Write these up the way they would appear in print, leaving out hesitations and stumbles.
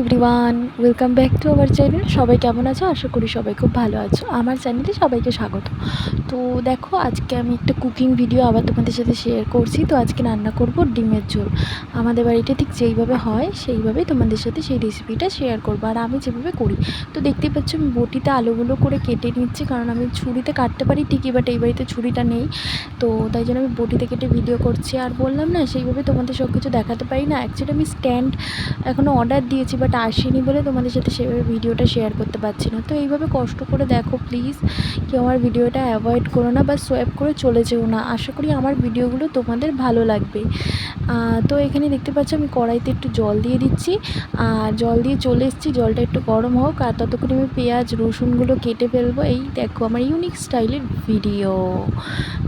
Everyone, welcome back to our channel. সবাই কেমন আছো? আশা করি সবাই খুব ভালো আছো। আমার চ্যানেলে সবাইকে স্বাগত। তো দেখো, আজকে আমি একটা কুকিং ভিডিও আবার তোমাদের সাথে শেয়ার করছি। তো আজকে রান্না করব ডিমের ঝোল। আমাদের বাড়িতে ঠিক যেইভাবে হয় সেইভাবেই তোমাদের সাথে সেই রেসিপিটা শেয়ার করবো, আর আমি যেভাবে করি। তো দেখতেই পাচ্ছ আমি বটিতে আলুগুলো করে কেটে নিচ্ছি, কারণ আমি ছুরিতে কাটতে পারি ঠিকই, বাট এই বাড়িতে ছুরিটা নেই। তো তাই জন্য আমি বটিতে কেটে ভিডিও করছি। আর বললাম না, সেইভাবে তোমাদের সব কিছু দেখাতে পারি না। অ্যাকচুয়ালি আমি স্ট্যান্ড এখনও অর্ডার দিয়েছি, বাট আসেনি বলে তোমাদের সাথে সেভাবে ভিডিওটা শেয়ার করতে পারছি না। তো এইভাবে কষ্ট করে দেখো প্লিজ, কেউ আমার ভিডিওটা অ্যাভয়েড করো না বা সোয়াইপ করে চলে যেও না। আশা করি আমার ভিডিওগুলো তোমাদের ভালো লাগবে। তো এখানে দেখতে পাচ্ছ আমি কড়াইতে একটু জল দিয়ে দিচ্ছি, আর জল দিয়ে চলে এসেছি। জলটা একটু গরম হোক, আর ততক্ষণে আমি পেঁয়াজ রসুনগুলো কেটে ফেলবো। এই দেখো আমার ইউনিক স্টাইলের ভিডিও।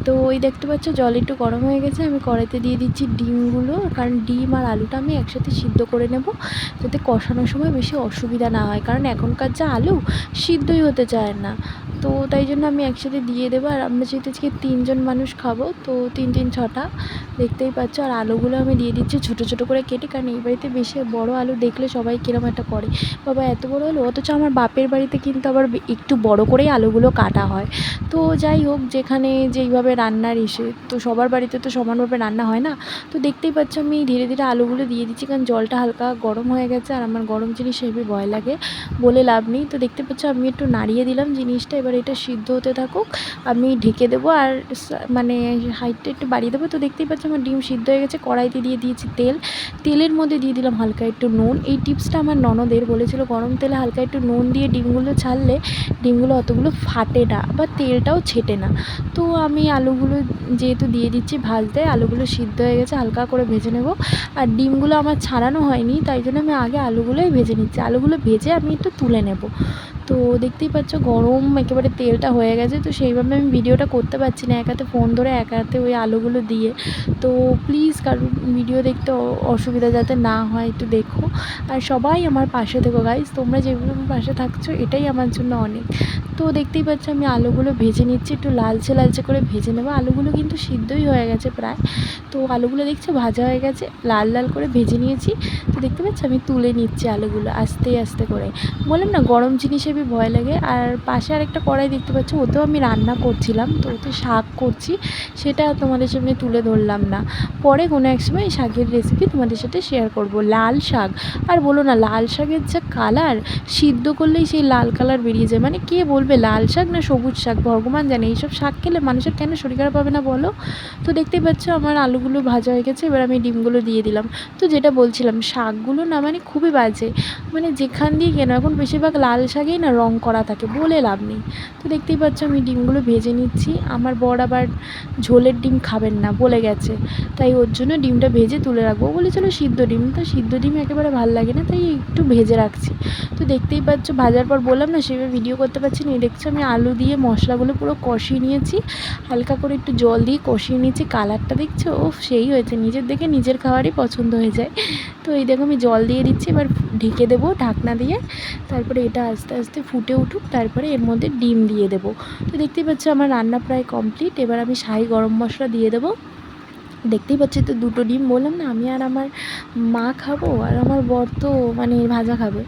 তো ওই দেখতে পাচ্ছ জল একটু গরম হয়ে গেছে, আমি কড়াইতে দিয়ে দিচ্ছি ডিমগুলো, কারণ ডিম আর আলুটা আমি একসাথে সিদ্ধ করে নেব, যাতে কষানোর সময় বেশি অসুবিধা না হয়, কারণ এখনকার যা আলু সিদ্ধই হতে চায় না। তো তাই জন্য আমি একসাথে দিয়ে দেবো। আর আমরা যেহেতু আজকে 3জন মানুষ খাবো, তো 3-6টা দেখতেই পাচ্ছ। আর আলুগুলো আমি দিয়ে দিচ্ছি ছোটো ছোটো করে কেটে, কারণ এই বাড়িতে বেশি বড় আলু দেখলে সবাই কীরকম একটা করে, বাবা এত বড় আলু। অথচ আমার বাপের বাড়িতে কিন্তু আবার একটু বড় করেই আলুগুলো কাটা হয়। তো যাই হোক, যেখানে যেইভাবে রান্নার ইসে, তো সবার বাড়িতে তো সমানভাবে রান্না হয় না। তো দেখতেই পাচ্ছ আমি ধীরে ধীরে আলুগুলো দিয়ে দিচ্ছি, কারণ জলটা হালকা গরম হয়ে গেছে, আর আমার গরম জিনিস হেবি ভয় লাগে, বলে লাভ নেই। তো দেখতে পাচ্ছ আমি একটু নাড়িয়ে দিলাম জিনিসটা। এবার এটা সিদ্ধ হতে থাকুক, আমি ঢেকে দেবো, আর মানে হাইটটা একটু বাড়িয়ে দেবো। তো দেখতেই পাচ্ছ আমার ডিম সিদ্ধ হয়ে গেছে। কড়াইতে দিয়ে দিয়েছি তেল, তেলের মধ্যে দিয়ে দিলাম হালকা একটু নুন। এই টিপসটা আমার ননদের বলেছিল, গরম তেলে হালকা একটু নুন দিয়ে ডিমগুলো ছাড়লে ডিমগুলো অতগুলো ফাটে না বা তেলটাও ছেটে না। তো আমি আলুগুলো যেহেতু দিয়ে দিচ্ছি ভাজতে, আলুগুলো সিদ্ধ হয়ে গেছে, হালকা করে ভেজে নেব। আর ডিমগুলো আমার ছাড়ানো হয়নি, তাই জন্য আমি আগে আলুগুলোই ভেজে নিচ্ছি। আলুগুলো ভেজে আমি একটু তুলে নেব। তো দেখতেই পাচ্ছ গরম একেবারে তেলটা হয়ে গেছে। তো সেইভাবে আমি ভিডিওটা করতে পারছি না, এক হাতে ফোন ধরে এক হাতে ওই আলুগুলো দিয়ে। তো প্লিজ কারণ ভিডিও দেখতে অসুবিধা যাতে না হয় একটু দেখো, আর সবাই আমার পাশে থেকো গাইজ। তোমরা যেভাবে আমার পাশে থাকছো এটাই আমার জন্য অনেক। তো দেখতেই পাচ্ছ আমি আলুগুলো ভেজে নিচ্ছি, একটু লালচে লালচে করে ভেজে নেবো। আলুগুলো কিন্তু সিদ্ধই হয়ে গেছে প্রায়। তো আলুগুলো দেখছো ভাজা হয়ে গেছে, লাল লাল করে ভেজে নিয়েছি। তো দেখতে পাচ্ছ আমি তুলে নিচ্ছি আলুগুলো আস্তে আস্তে করে। বললাম না গরম জিনিস হেবি ভয় লাগে। আর পাশে আরেকটা কড়াই দেখতে পাচ্ছ, ওতেও আমি রান্না করছিলাম, তো ওতে শাক করছি, সেটা তোমাদের সামনে তুলে ধরলাম না। পরে কোনো এক সময় এই শাকের রেসিপি তোমাদের সাথে শেয়ার করব। লাল শাক, আর বলো না লাল শাকের যা কালার, সিদ্ধ করলেই সেই লাল কালার বেরিয়ে যায়। মানে কে বলবে লাল শাক না সবুজ শাক, ভগবান জানে। এইসব শাক খেলে মানুষের কেন শরীর খারাপ হবে না বলো? তো দেখতেই পাচ্ছ আমার আলুগুলো ভাজা হয়ে গেছে, এবার আমি ডিমগুলো দিয়ে দিলাম। তো যেটা বলছিলাম, শাকগুলো না মানে খুবই বাজে, মানে যেখান দিয়ে কেন এখন বেশিরভাগ লাল শাকেই না রং করা থাকে, বলে লাভ নেই। তো দেখতেই পাচ্ছ আমি ডিমগুলো ভেজে নিচ্ছি। আমার বর আবার ঝোলের ডিম খাবেন না বলে গেছে, তাই ওর জন্য ডিমটা ভেজে তুলে রাখবো বলেছিল। সিদ্ধ ডিম, তো সিদ্ধ ডিম একেবারে ভালো লাগে না, তাই একটু ভেজে রাখছি। তো দেখতেই পাচ্ছ ভাজার পর বললাম না সেভাবে ভিডিও করতে পারছি না। দেখছো আমি আলু দিয়ে মশলাগুলো পুরো কষিয়ে নিয়েছি, হালকা করে একটু জল দিয়ে কষিয়ে নিয়েছি। কালারটা দেখছো, ও সেই হয়েছে, নিজের দেখে নিজের খাওয়ারই পছন্দ হয়ে যায়। তো এই দেখো আমি জল দিয়ে দিচ্ছি, এবার ঢেকে দেবো ঢাকনা দিয়ে। তারপরে এটা আস্তে আস্তে ফুটে উঠুক, তারপরে এর মধ্যে ডিম দিয়ে দেবো। তো দেখতেই পাচ্ছ আমার রান্না প্রায় কমপ্লিট। এবার আমি শাহি গরম মশলা দিয়ে দেবো। দেখতেই পাচ্ছি তো 2টো ডিম, বললাম না আমি আর আমার মা খাবো, আর আমার বর তো মানে ভাজা খাবে।